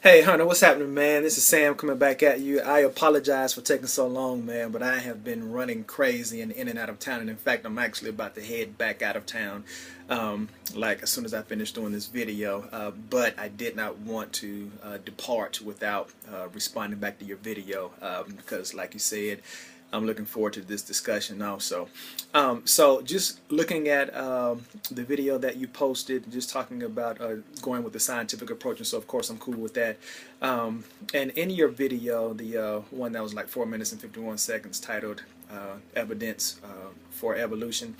Hey Hunter, what's happening, man? This is Sam coming back at you. I apologize for taking so long, man, but I have been running crazy and in and out of town. And in fact, I'm actually about to head back out of town, like as soon as I finish doing this video. But I did not want to depart without responding back to your video because, like you said, I'm looking forward to this discussion also. So just looking at the video that you posted, just talking about going with the scientific approach, and so of course I'm cool with that. And in your video, the one that was like 4 minutes and 51 seconds, titled Evidence for Evolution,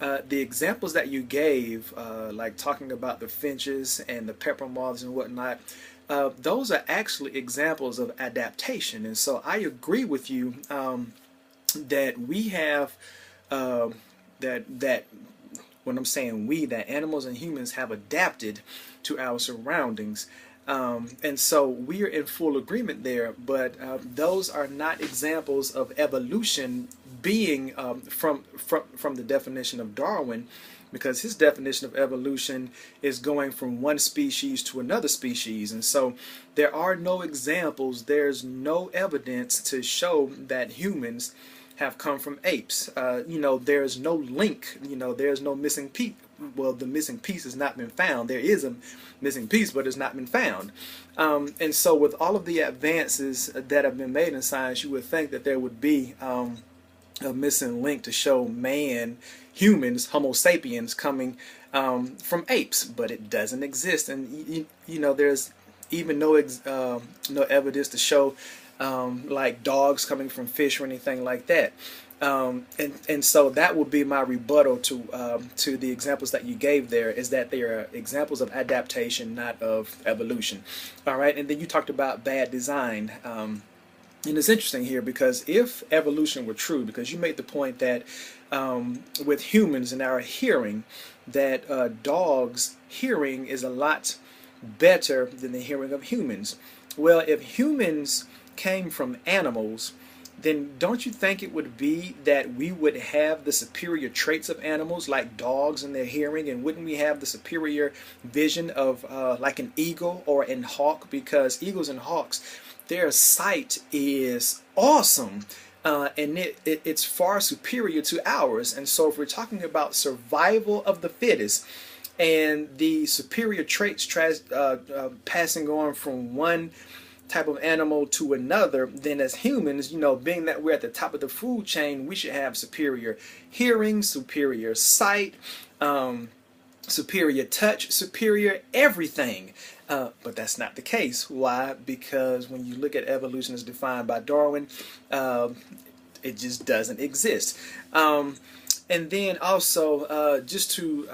the examples that you gave, like talking about the finches and the pepper moths and whatnot, those are actually examples of adaptation. And so I agree with you that we have that when I'm saying we, that animals and humans have adapted to our surroundings, and so we are in full agreement there. But those are not examples of evolution being from the definition of Darwin, because his definition of evolution is going from one species to another species. And so there are no examples, there's no evidence to show that humans have come from apes. There's no link, there's no missing piece. Well, the missing piece has not been found. There is a missing piece, but it's not been found. And so with all of the advances that have been made in science, you would think that there would be a missing link to show humans, Homo sapiens, coming from apes, but it doesn't exist. And there's even no evidence to show like dogs coming from fish or anything like that. And so that would be my rebuttal to the examples that you gave there, is that they are examples of adaptation, not of evolution. All right, and then you talked about bad design. And it's interesting here, because if evolution were true, because you made the point that with humans and our hearing, that dogs' hearing is a lot better than the hearing of humans. Well, if humans came from animals, then don't you think it would be that we would have the superior traits of animals, like dogs in their hearing? And wouldn't we have the superior vision of like an eagle or an hawk? Because eagles and hawks, their sight is awesome, and it's far superior to ours. And so if we're talking about survival of the fittest and the superior traits passing on from one type of animal to another, then as humans, being that we're at the top of the food chain, we should have superior hearing, superior sight, superior touch, superior everything. But that's not the case. Why? Because when you look at evolution as defined by Darwin, it just doesn't exist. And then also, just to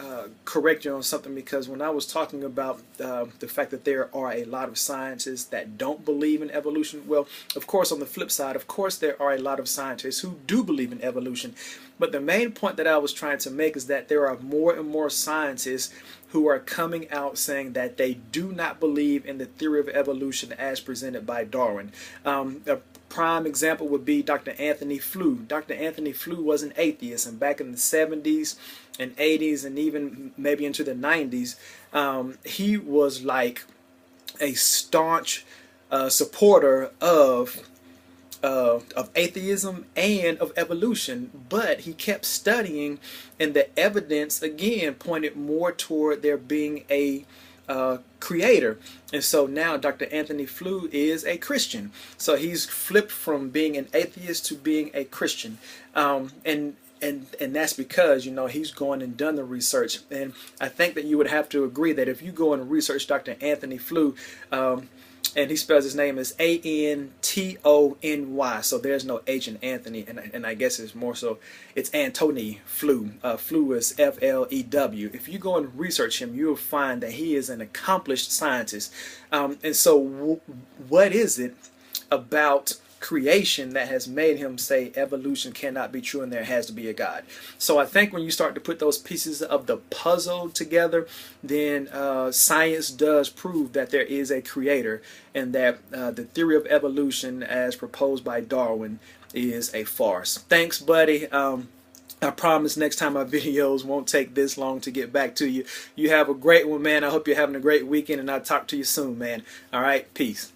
correct you on something, because when I was talking about the fact that there are a lot of scientists that don't believe in evolution, well, of course, on the flip side, of course, there are a lot of scientists who do believe in evolution. But the main point that I was trying to make is that there are more and more scientists who are coming out saying that they do not believe in the theory of evolution as presented by Darwin. A prime example would be Dr. Anthony Flew. Dr. Anthony Flew was an atheist, and back in the 70s and 80s and even maybe into the 90s, he was like a staunch supporter of atheism and of evolution, but he kept studying, and the evidence again pointed more toward there being a creator. And so now Dr. Anthony Flew is a Christian. So he's flipped from being an atheist to being a Christian, and that's because he's gone and done the research. And I think that you would have to agree that if you go and research Dr. Anthony Flew, and he spells his name as Antony, so there's no H in Anthony, and I guess it's more so it's Antony Flew. Flew is Flew. If you go and research him, you'll find that he is an accomplished scientist. And so what is it about creation that has made him say evolution cannot be true and there has to be a God? So I think when you start to put those pieces of the puzzle together, then science does prove that there is a creator, and that the theory of evolution as proposed by Darwin is a farce. Thanks, buddy. I promise next time my videos won't take this long to get back to you. You have a great one, man. I hope you're having a great weekend, and I'll talk to you soon, man. All right, peace.